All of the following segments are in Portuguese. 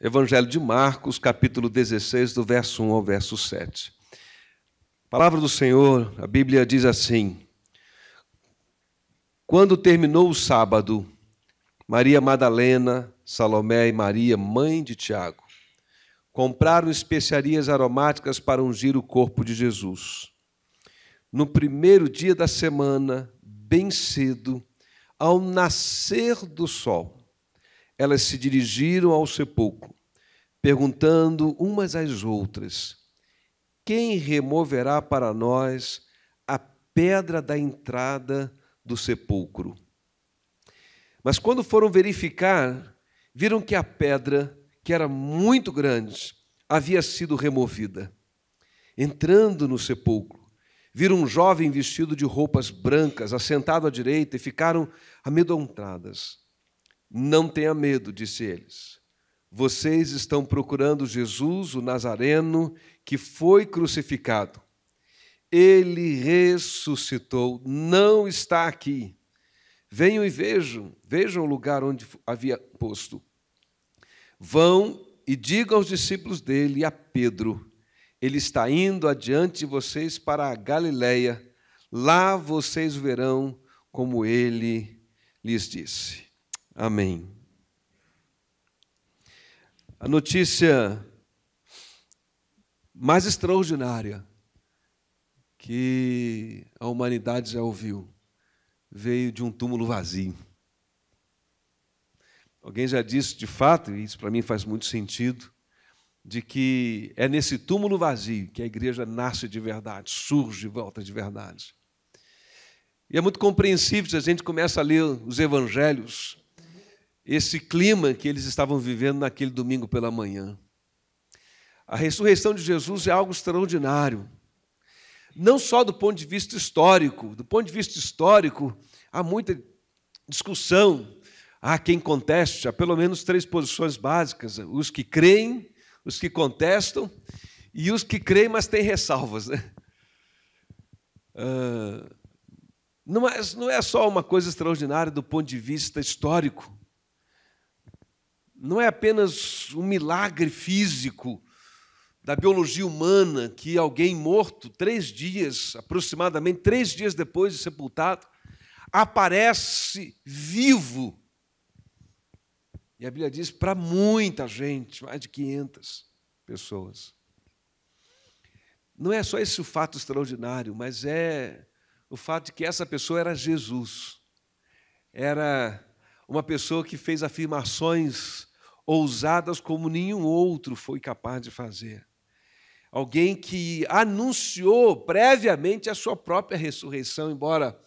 Evangelho de Marcos, capítulo 16, do verso 1 ao verso 7. Palavra do Senhor, a Bíblia diz assim: Quando terminou o sábado, Maria Madalena, Salomé e Maria, mãe de Tiago, compraram especiarias aromáticas para ungir o corpo de Jesus. No primeiro dia da semana, bem cedo, ao nascer do sol, elas se dirigiram ao sepulcro, perguntando umas às outras: quem removerá para nós a pedra da entrada do sepulcro? Mas quando foram verificar, viram que a pedra, que era muito grande, havia sido removida. Entrando no sepulcro, viram um jovem vestido de roupas brancas, assentado à direita, e ficaram amedrontadas. Não tenha medo, disse eles. Vocês estão procurando Jesus, o Nazareno, que foi crucificado. Ele ressuscitou, não está aqui. Venham e vejam o lugar onde havia posto. Vão e digam aos discípulos dele e a Pedro: ele está indo adiante de vocês para a Galileia. Lá vocês verão como ele lhes disse. Amém. A notícia mais extraordinária que a humanidade já ouviu veio de um túmulo vazio. Alguém já disse, de fato, e isso para mim faz muito sentido, de que é nesse túmulo vazio que a igreja nasce de verdade, surge de volta de verdade. E é muito compreensível se a gente começa a ler os evangelhos, esse clima que eles estavam vivendo naquele domingo pela manhã. A ressurreição de Jesus é algo extraordinário. Não só do ponto de vista histórico. Do ponto de vista histórico, há muita discussão. Há quem conteste, há pelo menos 3 posições básicas: os que creem, os que contestam e os que creem, mas têm ressalvas. Não é só uma coisa extraordinária do ponto de vista histórico. Não é apenas um milagre físico da biologia humana que alguém morto 3 dias, aproximadamente 3 dias depois de sepultado, aparece vivo. E a Bíblia diz para muita gente, mais de 500 pessoas. Não é só esse o fato extraordinário, mas é o fato de que essa pessoa era Jesus. Era uma pessoa que fez afirmações ousadas como nenhum outro foi capaz de fazer. Alguém que anunciou previamente a sua própria ressurreição, embora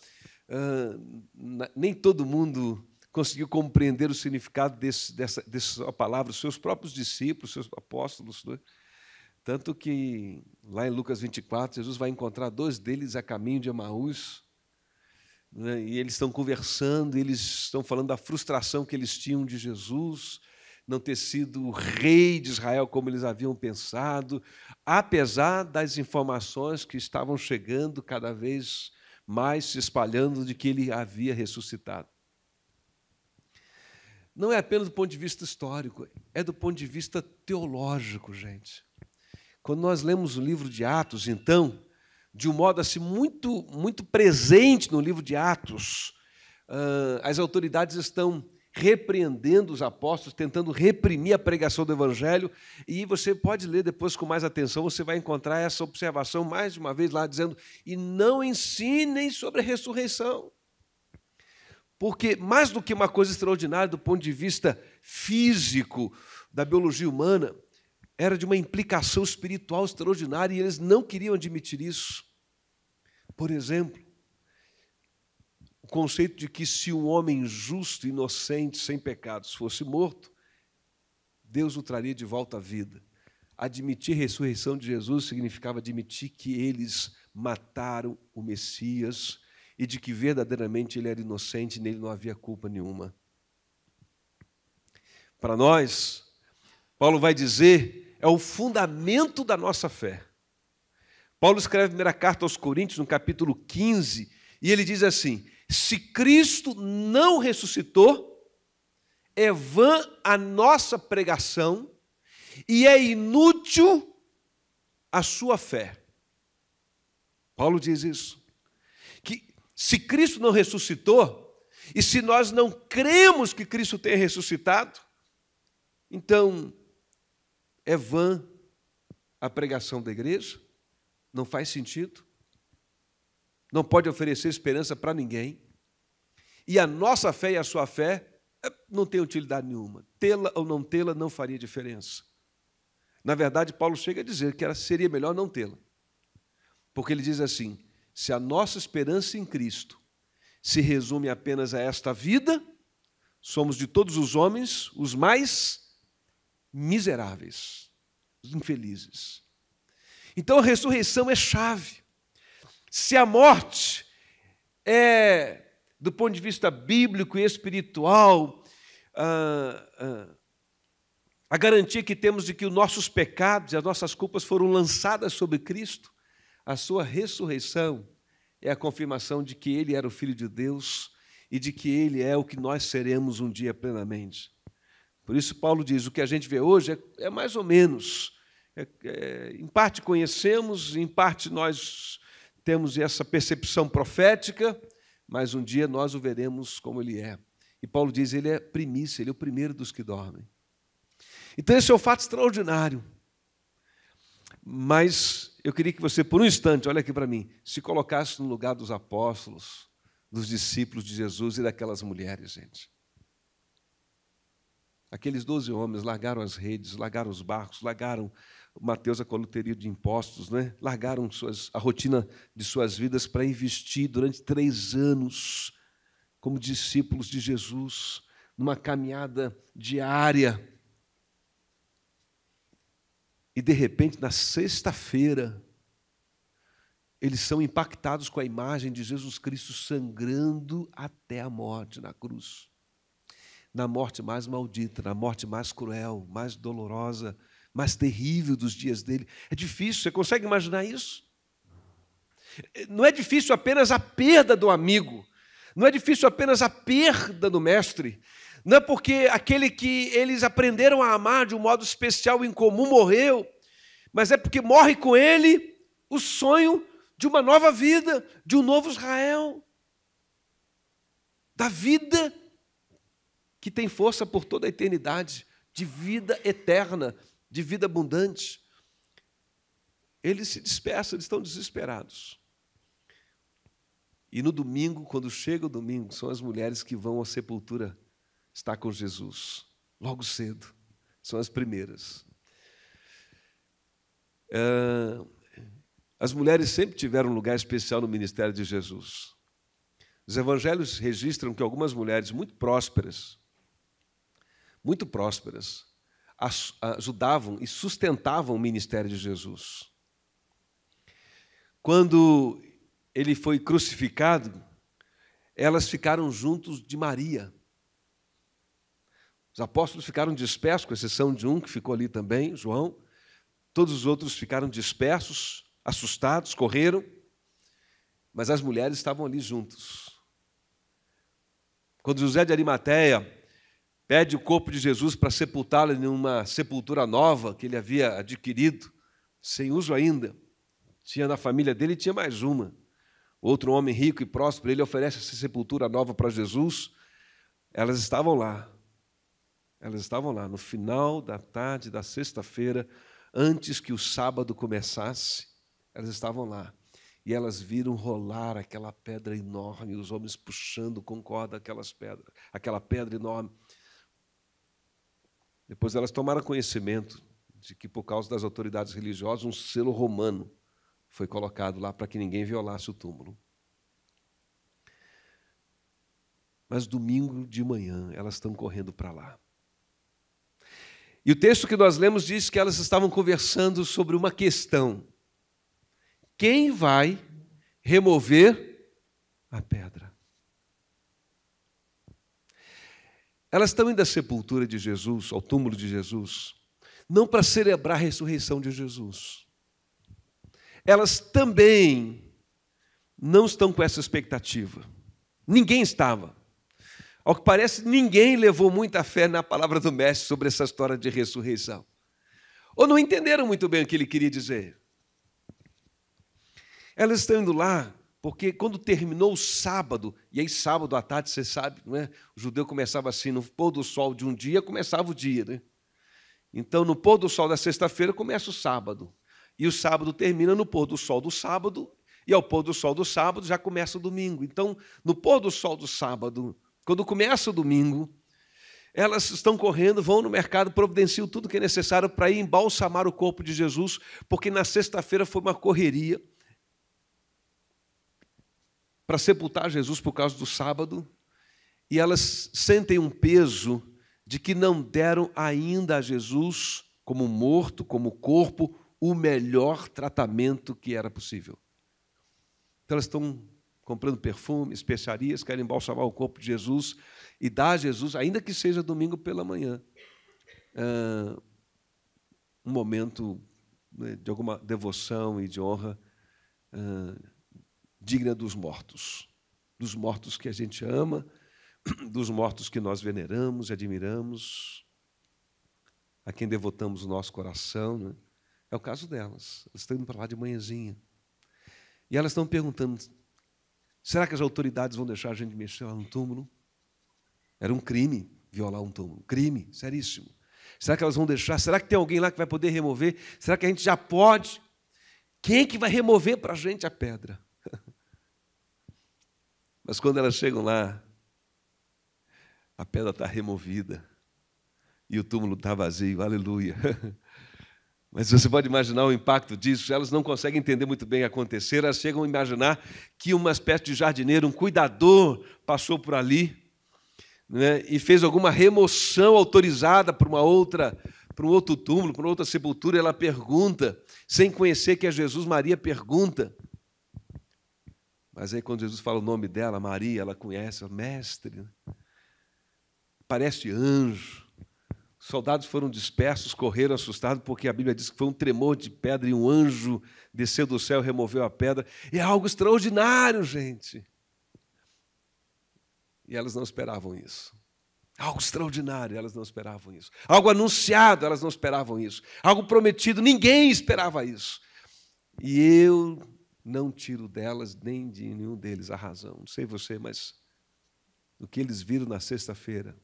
nem todo mundo conseguiu compreender o significado dessa palavra, os seus próprios discípulos, os seus apóstolos. Né? Tanto que, lá em Lucas 24, Jesus vai encontrar 2 deles a caminho de Emaús, né? E eles estão conversando, eles estão falando da frustração que eles tinham de Jesus, não ter sido o rei de Israel como eles haviam pensado, apesar das informações que estavam chegando cada vez mais, se espalhando, de que ele havia ressuscitado. Não é apenas do ponto de vista histórico, é do ponto de vista teológico, gente. Quando nós lemos o livro de Atos, então, de um modo assim muito, muito presente no livro de Atos, as autoridades estão repreendendo os apóstolos, tentando reprimir a pregação do Evangelho, e você pode ler depois com mais atenção, você vai encontrar essa observação mais de uma vez lá, dizendo: e não ensinem sobre a ressurreição. Porque, mais do que uma coisa extraordinária do ponto de vista físico da biologia humana, era de uma implicação espiritual extraordinária, e eles não queriam admitir isso. Por exemplo, o conceito de que se um homem justo, inocente, sem pecados, fosse morto, Deus o traria de volta à vida. Admitir a ressurreição de Jesus significava admitir que eles mataram o Messias e de que verdadeiramente ele era inocente e nele não havia culpa nenhuma. Para nós, Paulo vai dizer, é o fundamento da nossa fé. Paulo escreve a primeira carta aos Coríntios, no capítulo 15, e ele diz assim: se Cristo não ressuscitou, é vã a nossa pregação e é inútil a sua fé. Paulo diz isso. Que se Cristo não ressuscitou, e se nós não cremos que Cristo tenha ressuscitado, então é vã a pregação da igreja, não faz sentido, não pode oferecer esperança para ninguém, e a nossa fé e a sua fé não tem utilidade nenhuma. Tê-la ou não tê-la não faria diferença. Na verdade, Paulo chega a dizer que seria melhor não tê-la, porque ele diz assim: se a nossa esperança em Cristo se resume apenas a esta vida, somos de todos os homens os mais miseráveis, os infelizes. Então a ressurreição é chave. Se a morte é, do ponto de vista bíblico e espiritual, a garantia que temos de que os nossos pecados e as nossas culpas foram lançadas sobre Cristo, a sua ressurreição é a confirmação de que Ele era o Filho de Deus e de que Ele é o que nós seremos um dia plenamente. Por isso Paulo diz, o que a gente vê hoje é mais ou menos. Em parte conhecemos, em parte nós temos essa percepção profética, mas um dia nós o veremos como Ele é. E Paulo diz, Ele é primícia, Ele é o primeiro dos que dormem. Então esse é um fato extraordinário. Mas eu queria que você, por um instante, olha aqui para mim, se colocasse no lugar dos apóstolos, dos discípulos de Jesus e daquelas mulheres, gente. Aqueles 12 homens largaram as redes, largaram os barcos, largaram Mateus a coluteria de impostos, né? Largaram a rotina de suas vidas para investir durante 3 anos como discípulos de Jesus, numa caminhada diária. E, de repente, na sexta-feira, eles são impactados com a imagem de Jesus Cristo sangrando até a morte na cruz. Na morte mais maldita, na morte mais cruel, mais dolorosa, mais terrível dos dias dele. É difícil, você consegue imaginar isso? Não é difícil apenas a perda do amigo, não é difícil apenas a perda do mestre, não é porque aquele que eles aprenderam a amar de um modo especial em comum morreu, mas é porque morre com ele o sonho de uma nova vida, de um novo Israel, da vida que tem força por toda a eternidade, de vida eterna, de vida abundante. Eles se dispersam, eles estão desesperados. E no domingo, quando chega o domingo, são as mulheres que vão à sepultura estar com Jesus, logo cedo, são as primeiras. As mulheres sempre tiveram um lugar especial no ministério de Jesus. Os evangelhos registram que algumas mulheres muito prósperas, ajudavam e sustentavam o ministério de Jesus. Quando ele foi crucificado, elas ficaram juntos de Maria. Os apóstolos ficaram dispersos, com exceção de um que ficou ali também, João. Todos os outros ficaram dispersos, assustados, correram, mas as mulheres estavam ali juntos. Quando José de Arimateia pede o corpo de Jesus para sepultá-lo em uma sepultura nova que ele havia adquirido, sem uso ainda, tinha na família dele, tinha mais uma. Outro homem rico e próspero, ele oferece essa sepultura nova para Jesus. Elas estavam lá. Elas estavam lá no final da tarde da sexta-feira, antes que o sábado começasse, elas estavam lá. E elas viram rolar aquela pedra enorme, os homens puxando com corda aquela pedra enorme. Depois elas tomaram conhecimento de que, por causa das autoridades religiosas, um selo romano foi colocado lá para que ninguém violasse o túmulo. Mas domingo de manhã elas estão correndo para lá. E o texto que nós lemos diz que elas estavam conversando sobre uma questão. Quem vai remover a pedra? Elas estão indo à sepultura de Jesus, ao túmulo de Jesus, não para celebrar a ressurreição de Jesus. Elas também não estão com essa expectativa. Ninguém estava. Ao que parece, ninguém levou muita fé na palavra do Mestre sobre essa história de ressurreição. ou não entenderam muito bem o que ele queria dizer. Elas estão indo lá porque quando terminou o sábado, e aí sábado à tarde, você sabe, não é? O judeu começava assim, no pôr do sol de um dia, começava o dia, né? Então, no pôr do sol da sexta-feira, começa o sábado. E o sábado termina no pôr do sol do sábado, e ao pôr do sol do sábado já começa o domingo. Então, no pôr do sol do sábado, quando começa o domingo, elas estão correndo, vão no mercado, providenciam tudo que é necessário para ir embalsamar o corpo de Jesus, porque na sexta-feira foi uma correria para sepultar Jesus por causa do sábado, e elas sentem um peso de que não deram ainda a Jesus, como morto, como corpo, o melhor tratamento que era possível. Então elas estão comprando perfume, especiarias, querem embalsamar o corpo de Jesus e dar a Jesus, ainda que seja domingo pela manhã, um momento de alguma devoção e de honra digna dos mortos que a gente ama, dos mortos que nós veneramos e admiramos, a quem devotamos o nosso coração, né? É o caso delas. Elas estão indo para lá de manhãzinha. E elas estão perguntando, será que as autoridades vão deixar a gente mexer lá no túmulo? Era um crime violar um túmulo, crime, seríssimo. Será que elas vão deixar? Será que tem alguém lá que vai poder remover? Será que a gente já pode? Quem é que vai remover para a gente a pedra? Mas quando elas chegam lá, a pedra está removida e o túmulo está vazio, aleluia. Mas você pode imaginar o impacto disso. Elas não conseguem entender muito bem o que aconteceu. Elas chegam a imaginar que uma espécie de jardineiro, um cuidador, passou por ali, né, e fez alguma remoção autorizada para um outro túmulo, para uma outra sepultura. Ela pergunta, sem conhecer que é Jesus, Maria pergunta. Mas aí, quando Jesus fala o nome dela, Maria, ela conhece, mestre, parece anjo. Os soldados foram dispersos, correram assustados, porque a Bíblia diz que foi um tremor de pedra e um anjo desceu do céu e removeu a pedra. E é algo extraordinário, gente. E elas não esperavam isso. Algo extraordinário, elas não esperavam isso. Algo anunciado, elas não esperavam isso. Algo prometido, ninguém esperava isso. E eu não tiro delas, nem de nenhum deles, a razão. Não sei você, mas o que eles viram na sexta-feira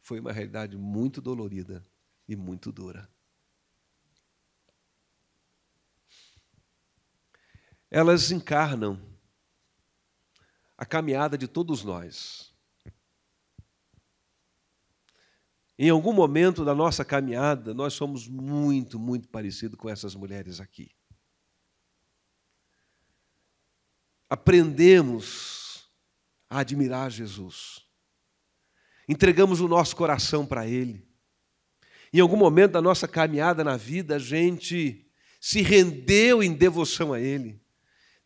foi uma realidade muito dolorida e muito dura. Elas encarnam a caminhada de todos nós. Em algum momento da nossa caminhada, nós somos muito, muito parecidos com essas mulheres aqui. Aprendemos a admirar Jesus. Entregamos o nosso coração para Ele. Em algum momento da nossa caminhada na vida, a gente se rendeu em devoção a Ele.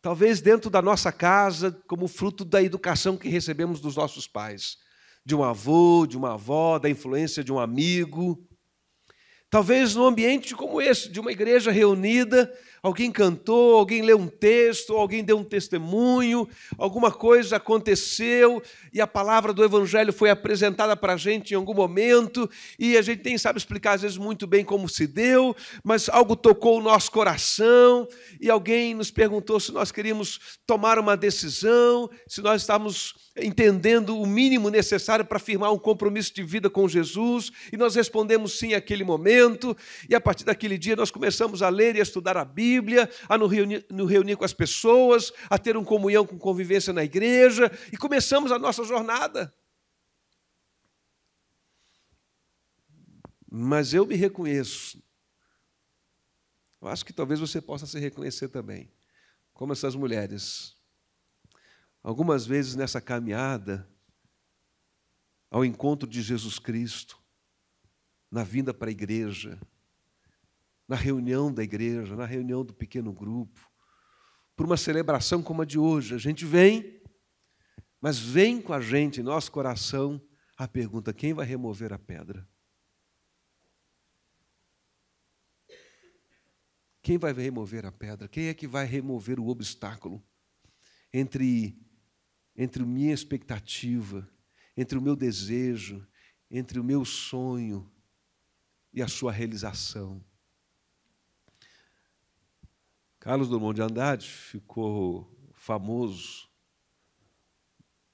Talvez dentro da nossa casa, como fruto da educação que recebemos dos nossos pais. De um avô, de uma avó, da influência de um amigo. Talvez num ambiente como esse, de uma igreja reunida, alguém cantou, alguém leu um texto, alguém deu um testemunho, alguma coisa aconteceu e a palavra do Evangelho foi apresentada para a gente em algum momento e a gente nem sabe explicar às vezes muito bem como se deu, mas algo tocou o nosso coração e alguém nos perguntou se nós queríamos tomar uma decisão, se nós estávamos entendendo o mínimo necessário para firmar um compromisso de vida com Jesus, e nós respondemos sim naquele momento, e a partir daquele dia nós começamos a ler e a estudar a Bíblia, a nos reunir com as pessoas, a ter uma comunhão com convivência na igreja, e começamos a nossa jornada. Mas eu me reconheço, eu acho que talvez você possa se reconhecer também, como essas mulheres. Algumas vezes nessa caminhada ao encontro de Jesus Cristo, na vinda para a igreja, na reunião da igreja, na reunião do pequeno grupo, por uma celebração como a de hoje, a gente vem, mas vem com a gente, em nosso coração, a pergunta: quem vai remover a pedra? Quem vai remover a pedra? Quem é que vai remover o obstáculo entre a minha expectativa, entre o meu desejo, entre o meu sonho e a sua realização? Carlos Drummond de Andrade ficou famoso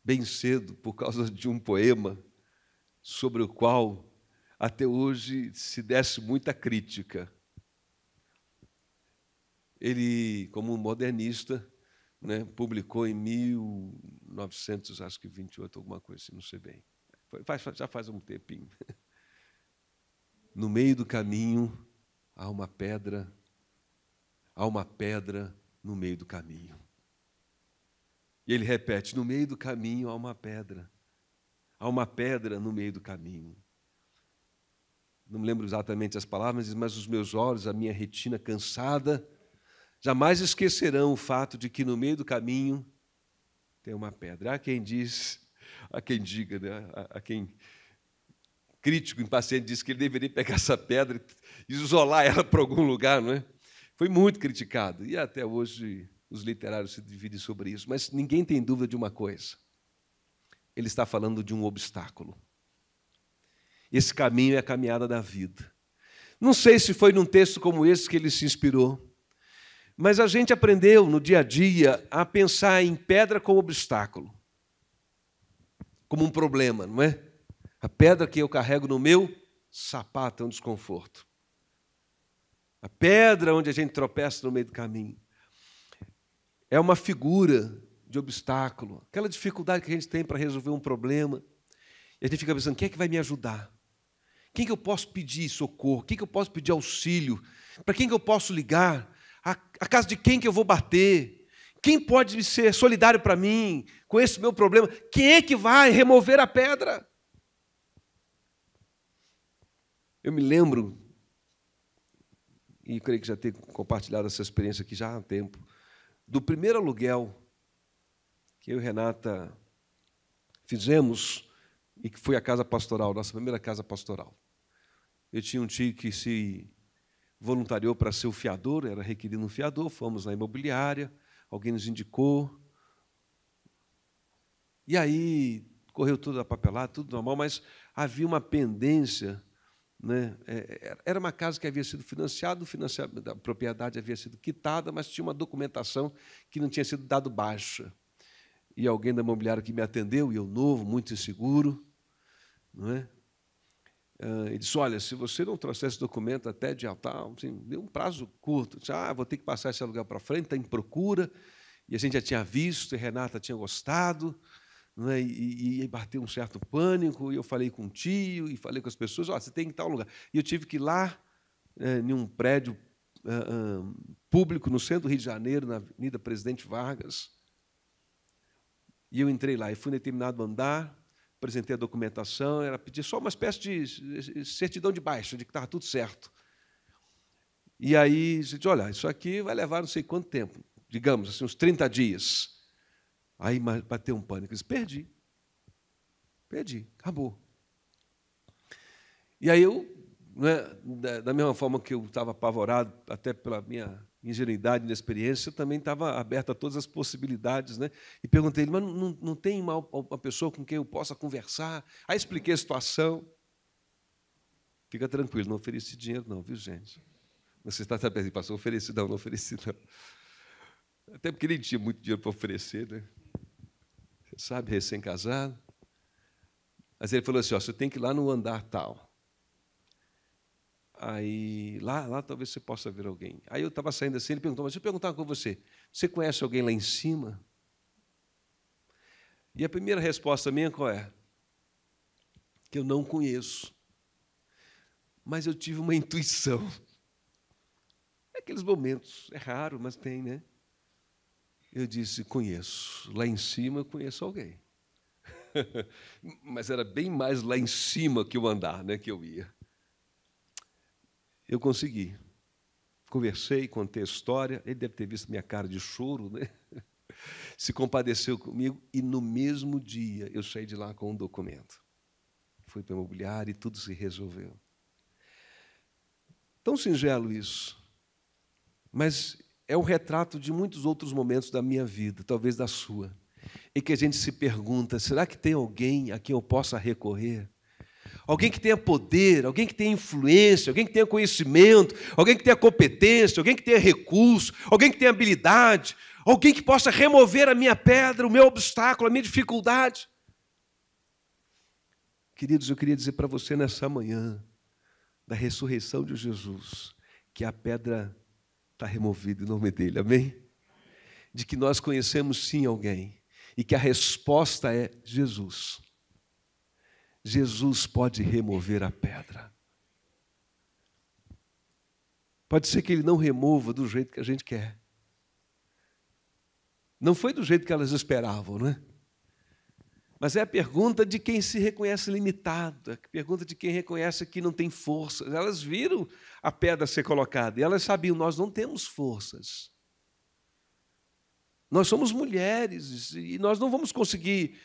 bem cedo por causa de um poema sobre o qual até hoje se desce muita crítica. Ele, como um modernista, né, publicou em 1928, alguma coisa assim, não sei bem. Já faz um tempinho. No meio do caminho há uma pedra no meio do caminho. E ele repete, no meio do caminho há uma pedra no meio do caminho. Não me lembro exatamente as palavras, mas os meus olhos, a minha retina cansada, jamais esquecerão o fato de que no meio do caminho tem uma pedra. Há quem diga, né? Há quem crítico, impaciente, diz que ele deveria pegar essa pedra e isolar ela para algum lugar, não é? Foi muito criticado, e até hoje os literários se dividem sobre isso, mas ninguém tem dúvida de uma coisa. Ele está falando de um obstáculo. Esse caminho é a caminhada da vida. Não sei se foi num texto como esse que ele se inspirou, mas a gente aprendeu no dia a dia a pensar em pedra como obstáculo, como um problema, não é? A pedra que eu carrego no meu sapato é um desconforto. A pedra onde a gente tropeça no meio do caminho é uma figura de obstáculo, aquela dificuldade que a gente tem para resolver um problema. E a gente fica pensando, quem é que vai me ajudar? Quem que eu posso pedir socorro? Quem que eu posso pedir auxílio? Para quem que eu posso ligar? A casa de quem que eu vou bater? Quem pode ser solidário para mim com esse meu problema? Quem é que vai remover a pedra? Eu me lembro, e creio que já tenho compartilhado essa experiência aqui já há tempo, do primeiro aluguel que eu e Renata fizemos, e que foi a casa pastoral, nossa primeira casa pastoral. Eu tinha um tio que se voluntariou para ser o fiador, era requerido um fiador, fomos na imobiliária, alguém nos indicou. E aí correu tudo a papelada, tudo normal, mas havia uma pendência, né? Era uma casa que havia sido financiada, a propriedade havia sido quitada, mas tinha uma documentação que não tinha sido dado baixa. E alguém da imobiliária que me atendeu, e eu novo, muito inseguro, não é? Ele disse, olha, se você não trouxer esse documento até dia tal, assim, deu um prazo curto, disse, vou ter que passar esse aluguel para frente, está em procura, e a gente já tinha visto, e Renata tinha gostado, não é? E bateu um certo pânico, e eu falei com o tio, e falei com as pessoas, você tem que ir em tal lugar. E eu tive que ir lá, em um prédio público, no centro do Rio de Janeiro, na Avenida Presidente Vargas, e eu entrei lá, e fui em determinado andar, apresentei a documentação, era pedir só uma espécie de certidão de baixa, de que estava tudo certo. E aí, disse, olha, isso aqui vai levar não sei quanto tempo, digamos assim, uns 30 dias. Aí bateu um pânico, eu disse, perdi, acabou. E aí eu, né, da mesma forma que eu estava apavorado, até pela minha ingenuidade e inexperiência, eu também estava aberto a todas as possibilidades, né? E perguntei ele, mas não tem uma pessoa com quem eu possa conversar? Aí expliquei a situação. Fica tranquilo, não ofereci dinheiro não, viu, gente? Você está sabendo, pastor, ofereci não ofereci não. Até porque nem tinha muito dinheiro para oferecer, né? Você sabe, recém-casado. Mas ele falou assim, você tem que ir lá no andar tal. Aí, lá talvez você possa ver alguém. Aí eu estava saindo assim, ele perguntou, mas deixa eu perguntar com você, você conhece alguém lá em cima? E a primeira resposta minha qual é? Que eu não conheço. Mas eu tive uma intuição. Naqueles momentos, é raro, mas tem, né? Eu disse, conheço. Lá em cima eu conheço alguém. Mas era bem mais lá em cima que o andar, né, que eu ia. Eu consegui. Conversei, contei a história, ele deve ter visto minha cara de choro, né? Se compadeceu comigo, e no mesmo dia eu saí de lá com um documento. Fui para o imobiliário e tudo se resolveu. Tão singelo isso, mas é um retrato de muitos outros momentos da minha vida, talvez da sua, em que a gente se pergunta, será que tem alguém a quem eu possa recorrer? alguém que tenha poder, alguém que tenha influência, alguém que tenha conhecimento, alguém que tenha competência, alguém que tenha recurso, alguém que tenha habilidade, alguém que possa remover a minha pedra, o meu obstáculo, a minha dificuldade. Queridos, eu queria dizer para você nessa manhã, da ressurreição de Jesus, que a pedra está removida em nome dele, amém? De que nós conhecemos sim alguém, e que a resposta é Jesus. Jesus pode remover a pedra. Pode ser que ele não remova do jeito que a gente quer. Não foi do jeito que elas esperavam, não é? Mas é a pergunta de quem se reconhece limitado, é a pergunta de quem reconhece que não tem forças. Elas viram a pedra ser colocada e elas sabiam, nós não temos forças. Nós somos mulheres e nós não vamos conseguir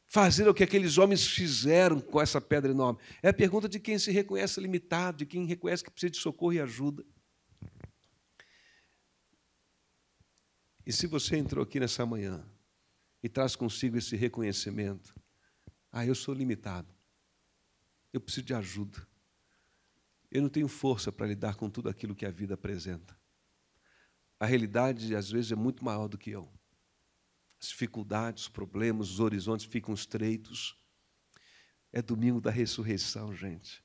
fazer o que aqueles homens fizeram com essa pedra enorme. É a pergunta de quem se reconhece limitado, de quem reconhece que precisa de socorro e ajuda. E se você entrou aqui nessa manhã e traz consigo esse reconhecimento, eu sou limitado, eu preciso de ajuda, eu não tenho força para lidar com tudo aquilo que a vida apresenta. A realidade, às vezes, é muito maior do que eu. As dificuldades, os problemas, os horizontes ficam estreitos. É domingo da ressurreição, gente.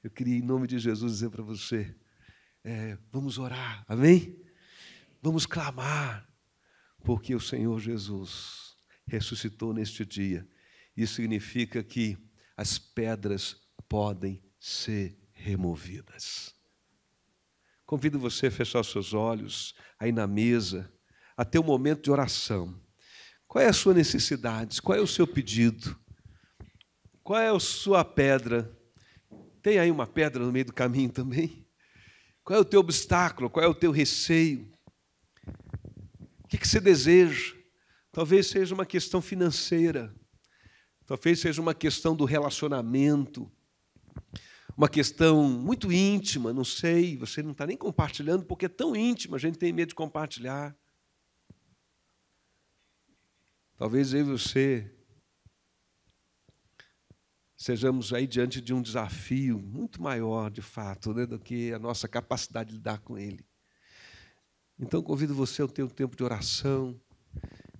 Eu queria, em nome de Jesus, dizer para você, vamos orar, amém? Vamos clamar, porque o Senhor Jesus ressuscitou neste dia. Isso significa que as pedras podem ser removidas. Convido você a fechar os seus olhos, aí na mesa, a ter um momento de oração. Qual é a sua necessidade? Qual é o seu pedido? Qual é a sua pedra? Tem aí uma pedra no meio do caminho também? Qual é o teu obstáculo? Qual é o teu receio? O que você deseja? Talvez seja uma questão financeira, talvez seja uma questão do relacionamento, uma questão muito íntima, não sei, você não está nem compartilhando, porque é tão íntima, a gente tem medo de compartilhar. Talvez eu e você sejamos aí diante de um desafio muito maior, de fato, né, do que a nossa capacidade de lidar com ele. Então, convido você a ter um tempo de oração,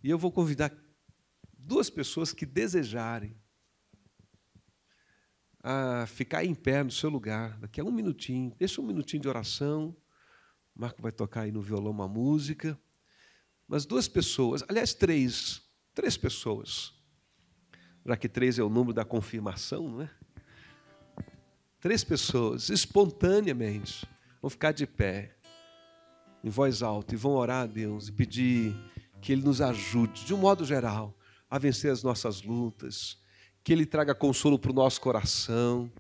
e eu vou convidar 2 pessoas que desejarem a ficar em pé no seu lugar, daqui a um minutinho, deixa um minutinho de oração, o Marco vai tocar aí no violão uma música, mas 2 pessoas, aliás 3 pessoas, já que 3 é o número da confirmação, não é? 3 pessoas, espontaneamente, vão ficar de pé, em voz alta, e vão orar a Deus e pedir que Ele nos ajude, de um modo geral, a vencer as nossas lutas, que Ele traga consolo para o nosso coração,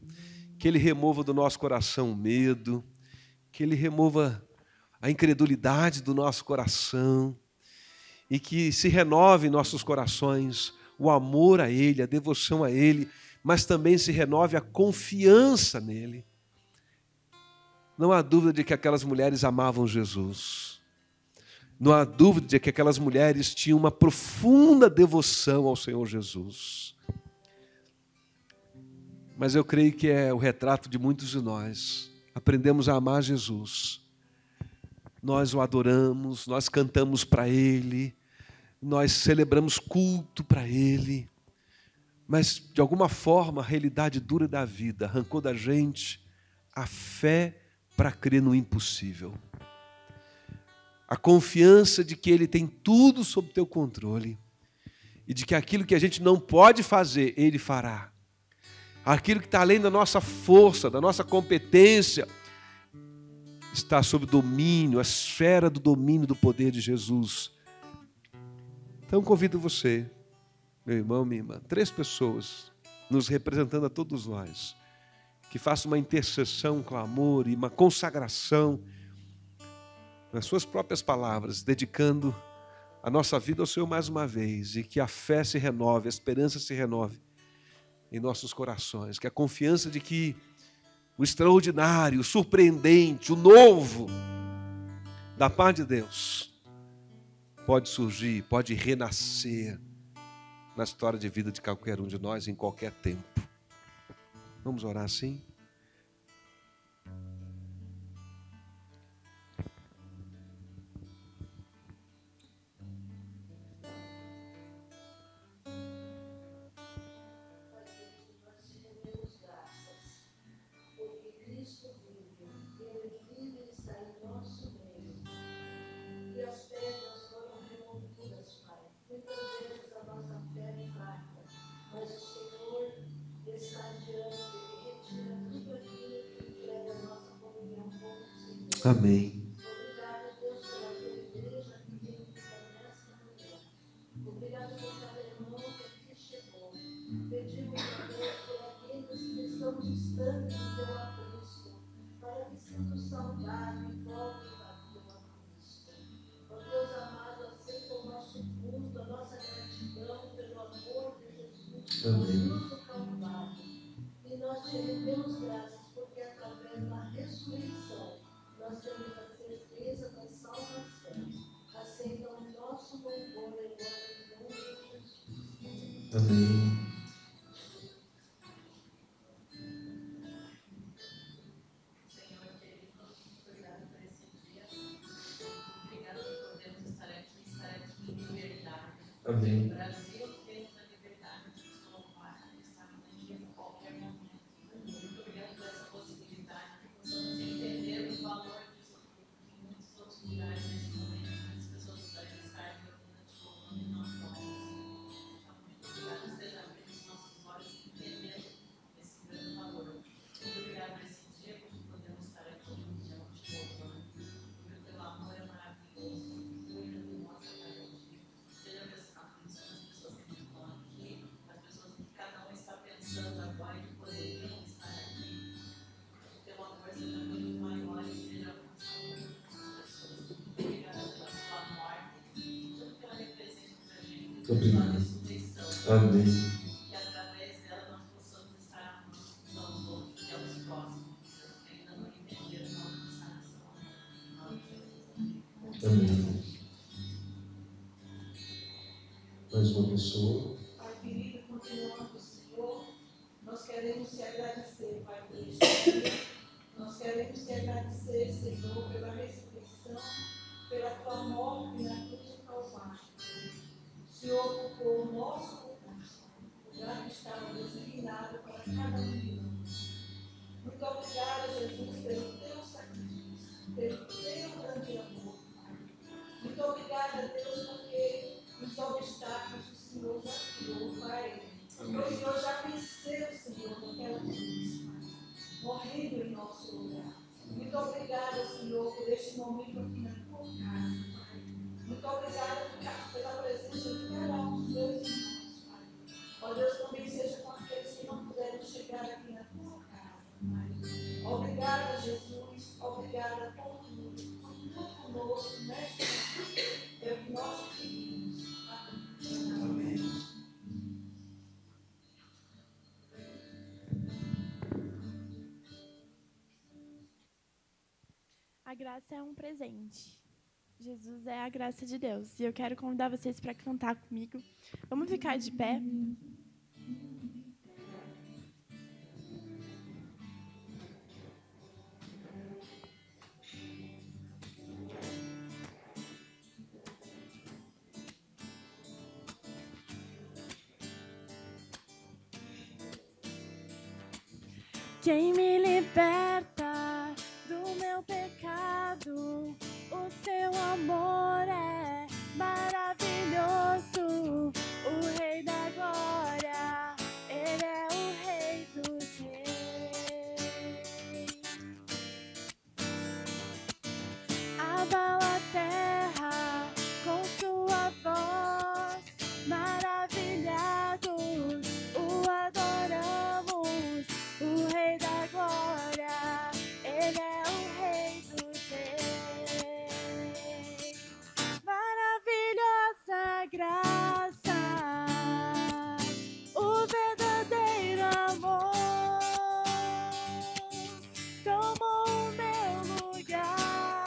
que Ele remova do nosso coração o medo, que Ele remova a incredulidade do nosso coração e que se renove em nossos corações o amor a Ele, a devoção a Ele, mas também se renove a confiança nele. Não há dúvida de que aquelas mulheres amavam Jesus. Não há dúvida de que aquelas mulheres tinham uma profunda devoção ao Senhor Jesus. Mas eu creio que é o retrato de muitos de nós. Aprendemos a amar Jesus. Nós o adoramos, nós cantamos para Ele, nós celebramos culto para Ele. Mas, de alguma forma, a realidade dura da vida arrancou da gente a fé para crer no impossível. A confiança de que Ele tem tudo sob teu controle e de que aquilo que a gente não pode fazer, Ele fará. Aquilo que está além da nossa força, da nossa competência, está sob domínio, a esfera do domínio do poder de Jesus. Então convido você, meu irmão, minha irmã, 3 pessoas, nos representando a todos nós, que façam uma intercessão, um clamor e uma consagração, nas suas próprias palavras, dedicando a nossa vida ao Senhor mais uma vez, e que a fé se renove, a esperança se renove em nossos corações, que a confiança de que o extraordinário, o surpreendente, o novo da parte de Deus pode surgir, pode renascer na história de vida de qualquer um de nós em qualquer tempo. Vamos orar assim? Amém. Obrigado por cada irmão que aqui chegou. Pedimos a Deus por aqueles que estão distantes do teu aprisco, para que sintam saudade e voltem para o teu aprisco. Ó Deus amado, aceita o nosso culto, a nossa gratidão pelo amor de Jesus, pelo nosso Calvário. E nós te rendemos graças, porque através da ressurreição nós temos a certeza da salvação. Aceita o nosso louvor e glória em nome de Jesus. Amém. Senhor querido, obrigado por esse dia. Obrigado por podermos estar aqui em liberdade. Amém. O Brasil temos a liberdade de nos louvar, de estarmos aqui a qualquer momento. Muito obrigado por essa possibilidade, que possamos entender o valor disso aqui em muitos outros lugares nesse momento. Muitas pessoas gostariam de estar aqui te louvando e não podem. Então, muito obrigado, esteja abrindo os nossos olhos e entendendo esse grande valor. Muito obrigado por esse dia, porque podemos estar aqui diante te louvando. O teu amor é maravilhoso, cuida de nós a cada dia. Seja abençoando as pessoas que estão aqui, as pessoas que cada um está pensando agora e que poderiam estar aqui. O teu amor seja muito maior e esteja alcançando as pessoas. Obrigada pela sua morte, tudo que ela representa para a gente, pela sua ressurreição. Amém. Que através dela nós possamos estar uns aos outros e aos próximos, que ainda não entenderam a nossa nação. Amém. Mais uma pessoa. Pai querido, continuando, Senhor, nós queremos te agradecer, Pai, por este dia. Nós queremos te agradecer, Senhor, pela ressurreição, pela tua morte na cruz do Calvário. O Senhor ocupou o nosso lugar que estava designado para cada um de nós. Muito obrigada, Jesus, pelo teu sacrifício, pelo teu grande amor, Pai. Muito obrigada, Deus, porque os obstáculos o Senhor já tirou, Pai. O Senhor já venceu, Senhor, naquela cruz, Pai, morrendo em nosso lugar. Muito obrigada, Senhor, por este momento aqui na tua casa, Pai. Muito obrigada pela presença de cada um dos meus irmãos, Pai. Ó Deus, também seja com aqueles que não puderam chegar aqui na tua casa, Pai. Obrigada, Jesus. Obrigada por tudo. Continua conosco nesta manhã. É o que nós te pedimos. Amém. A graça é um presente. Jesus é a graça de Deus. E eu quero convidar vocês para cantar comigo. Vamos ficar de pé? Quem me liberta do meu pecado, o seu amor é maravilhoso. O Rei da Glória, Ele é o Rei dos Reis. Abala a terra com sua voz, maravilhados o adoramos. O Rei da Glória, Ele é o Rei dos Reis. Maravilhosa graça, o verdadeiro amor tomou o meu lugar.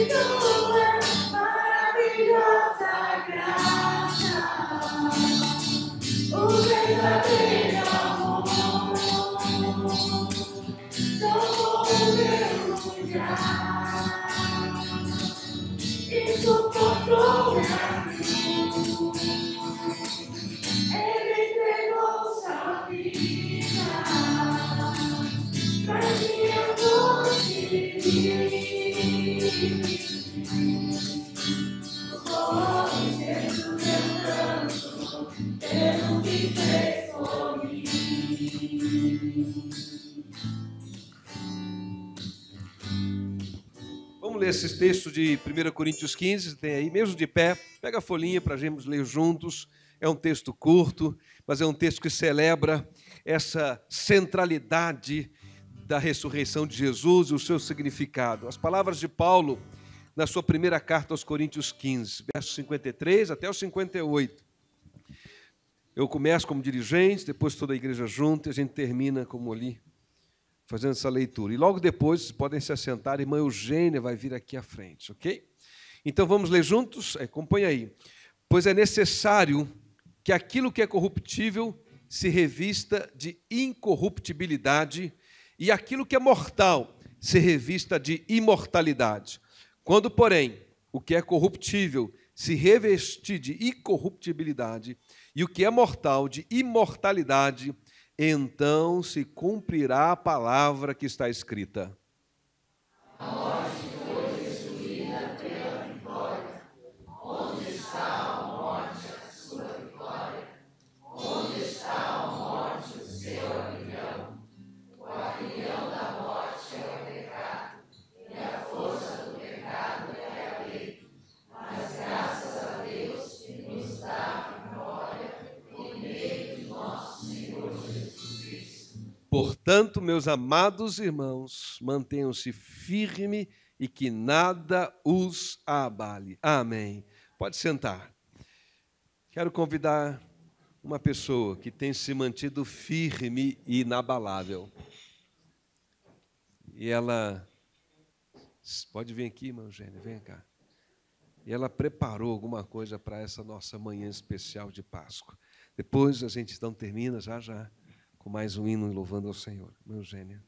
tua maravilhosa graça, o verdadeiro amor tomou o meu lugar e suportou a cruz. Ele entregou sua vida pra que eu fosse livre. Oh, Jesus, eu canto pelo que fez por mim. Vamos ler esses textos de 1 Coríntios 15, tem aí, mesmo de pé, pega a folhinha para a gente ler juntos. É um texto curto, mas é um texto que celebra essa centralidade da ressurreição de Jesus e o seu significado. As palavras de Paulo na sua primeira carta aos Coríntios 15, versos 53 até os 58. Eu começo como dirigente, depois toda a igreja junto, e a gente termina como ali, fazendo essa leitura. E logo depois, vocês podem se assentar, a irmã Eugênia vai vir aqui à frente, ok? Então vamos ler juntos? Acompanha aí. Pois é necessário que aquilo que é corruptível se revista de incorruptibilidade e aquilo que é mortal se revista de imortalidade. Quando, porém, o que é corruptível se revestir de incorruptibilidade e o que é mortal de imortalidade, então se cumprirá a palavra que está escrita. A morte foi destruída pela vitória. Onde está a morte, a sua vitória? Onde está a morte, o seu aguilhão? O aguilhão da morte é o pecado, e a força do pecado é a lei. Mas graças a Deus que nos dá a vitória por meio de nosso Senhor Jesus Cristo. Portanto, meus amados irmãos, mantenham-se firmes e que nada os abale. Amém. Pode sentar. Quero convidar uma pessoa que tem se mantido firme e inabalável. E ela... Pode vir aqui, irmã Eugênia, vem cá. E ela preparou alguma coisa para essa nossa manhã especial de Páscoa. Depois a gente então termina já com mais um hino louvando ao Senhor. Irmã Eugênia.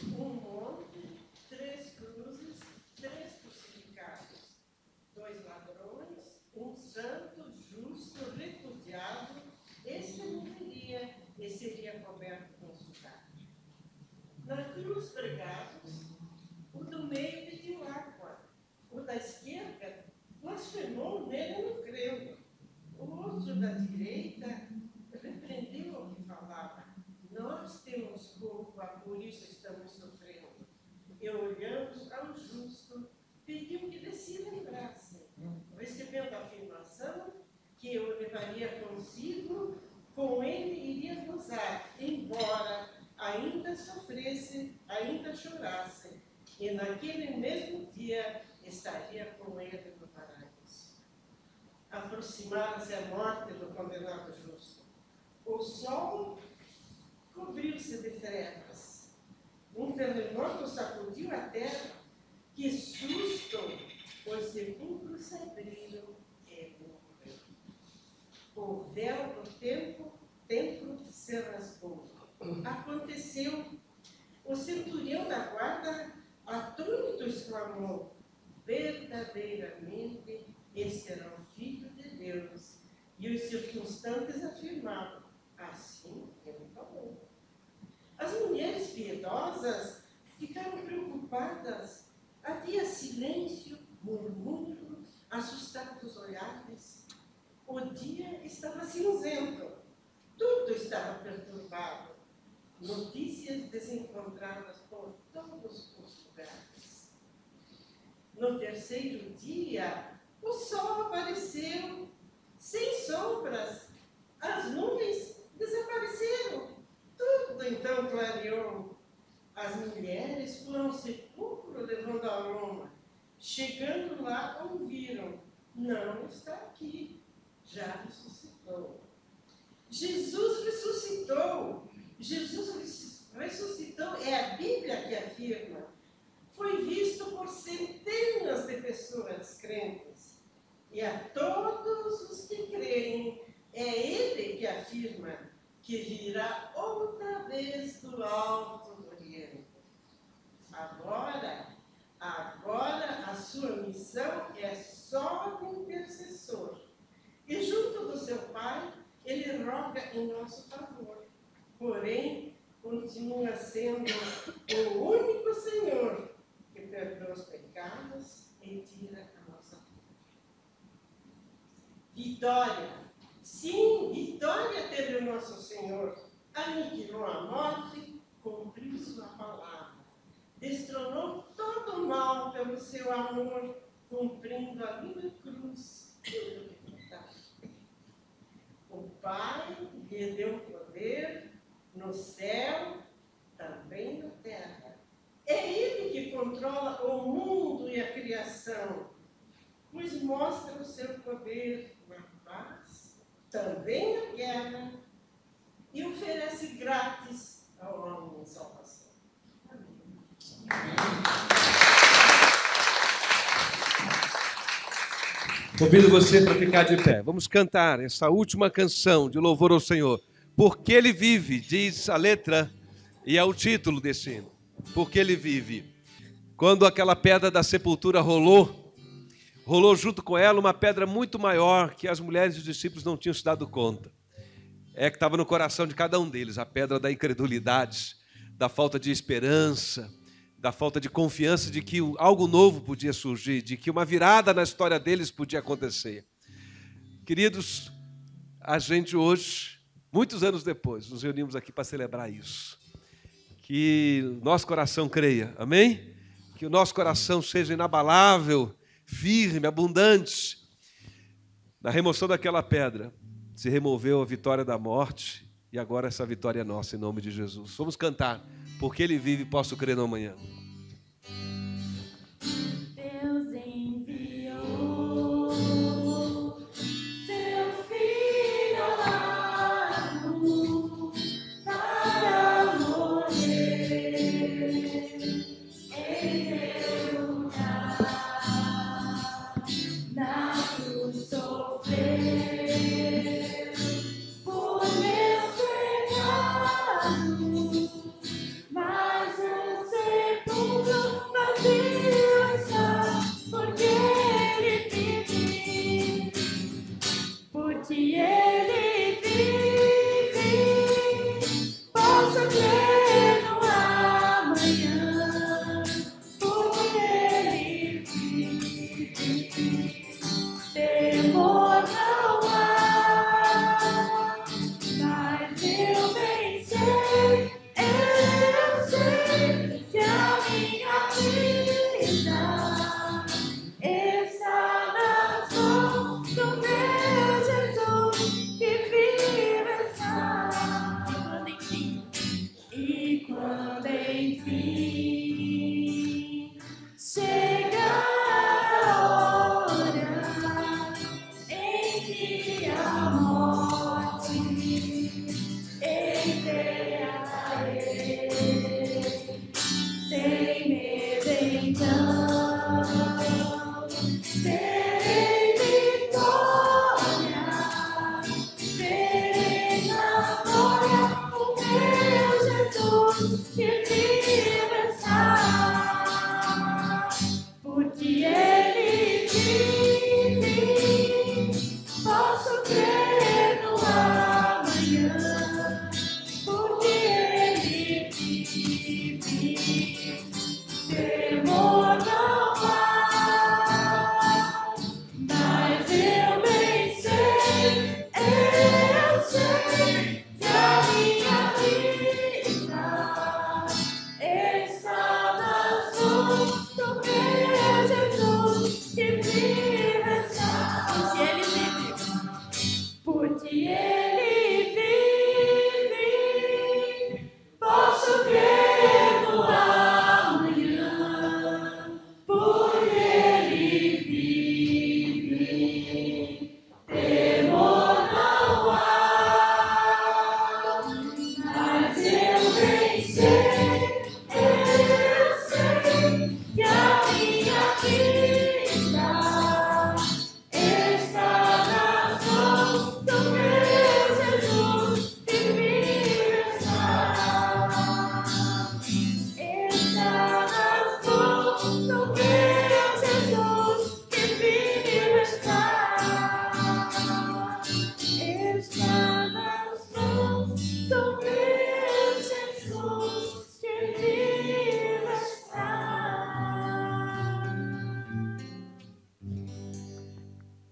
Um monte, 3 cruzes, 3 crucificados, 2 ladrões, um santo, justo, repudiado. Este morreria e seria coberto com sucata. Na cruz pregados, o do meio pediu água, o da esquerda blasfemou, nele não creu. O outro da direita repreendeu ao que falava. Nós temos culpa, por isso estamos sofrendo. E olhando ao justo, pediu que lhe se lembrassem, recebendo a afirmação que eu levaria consigo, com ele iria gozar, embora ainda sofresse, ainda chorasse, e naquele mesmo dia estaria com ele no paraíso. Aproximara-se a morte do condenado justo. O sol cobriu-se de trevas. Um terremoto sacudiu a terra. Que susto! Os sepulcros se abriram e ele morreu. O véu do templo se rasgou. Aconteceu. O centurião da guarda, atônito, exclamou: verdadeiramente, este era o Filho de Deus. E os circunstantes afirmavam: assim ele falou. As mulheres piedosas ficaram preocupadas. Havia silêncio, murmúrio, assustados olhares. O dia estava cinzento. Tudo estava perturbado. Notícias desencontradas por todos os lugares. No terceiro dia, o sol apareceu, sem sombras. As nuvens desapareceram. Tudo então clareou. As mulheres foram ao sepulcro levando a aroma, Chegando lá, ouviram: não está aqui, já ressuscitou. Jesus ressuscitou. Jesus ressuscitou, é a Bíblia que afirma. Foi visto por centenas de pessoas crentes. E a todos os que creem, é Ele que afirma que virá outra vez do alto do Oriente. Agora a sua missão é só de intercessor. E junto do seu Pai, Ele roga em nosso favor. Porém, continua sendo o único Senhor que perdoa os pecados e tira a nossa vida. Vitória. Sim, vitória teve o nosso Senhor. Aniquilou a morte, cumpriu sua palavra. Destronou todo o mal pelo seu amor, cumprindo a livre cruz pelo libertar. O Pai lhe deu poder no céu, também na terra. É Ele que controla o mundo e a criação, pois mostra o seu poder na paz, também na guerra, e oferece grátis ao homem salvação. Convido você para ficar de pé. Vamos cantar essa última canção de louvor ao Senhor. Porque Ele vive, diz a letra e é o título desse hino. Porque Ele vive. Quando aquela pedra da sepultura rolou junto com ela uma pedra muito maior que as mulheres e os discípulos não tinham se dado conta. É que estava no coração de cada um deles, a pedra da incredulidade, da falta de esperança, da falta de confiança de que algo novo podia surgir, de que uma virada na história deles podia acontecer. Queridos, a gente hoje, muitos anos depois, nos reunimos aqui para celebrar isso. Que o nosso coração creia, amém? Que o nosso coração seja inabalável, firme, abundante. Na remoção daquela pedra, se removeu a vitória da morte e agora essa vitória é nossa, em nome de Jesus. Vamos cantar. Porque Ele vive, posso crer no amanhã. Deus enviou seu Filho amado para morrer em meu lugar, na cruz sofrer por meus pecados. Mas o sepulcro vazio está, porque Ele vive, porque Ele vive, posso crer no amanhã, porque Ele vive, temor não há, mas eu bem sei. Eu sei que a minha vida está nas mãos do meu Jesus que vive está. E quando enfim chegar a hora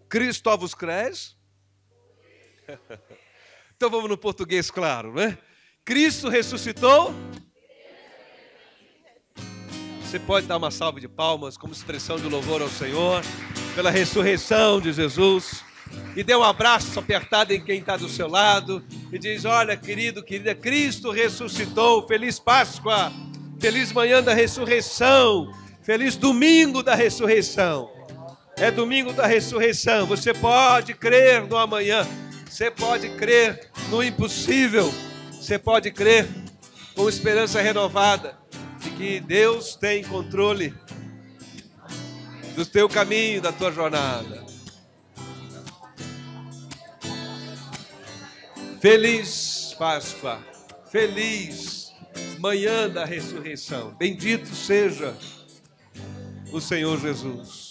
Cristo vos cres? Então vamos no português claro, né? Cristo ressuscitou. Você pode dar uma salva de palmas como expressão de louvor ao Senhor pela ressurreição de Jesus. E dê um abraço apertado em quem está do seu lado e diz: olha, querido, querida, Cristo ressuscitou. Feliz Páscoa, feliz manhã da ressurreição, feliz domingo da ressurreição. É domingo da ressurreição. Você pode crer no amanhã, você pode crer no impossível, você pode crer com esperança renovada de que Deus tem controle do teu caminho, da tua jornada. Feliz Páscoa, feliz manhã da ressurreição. Bendito seja o Senhor Jesus.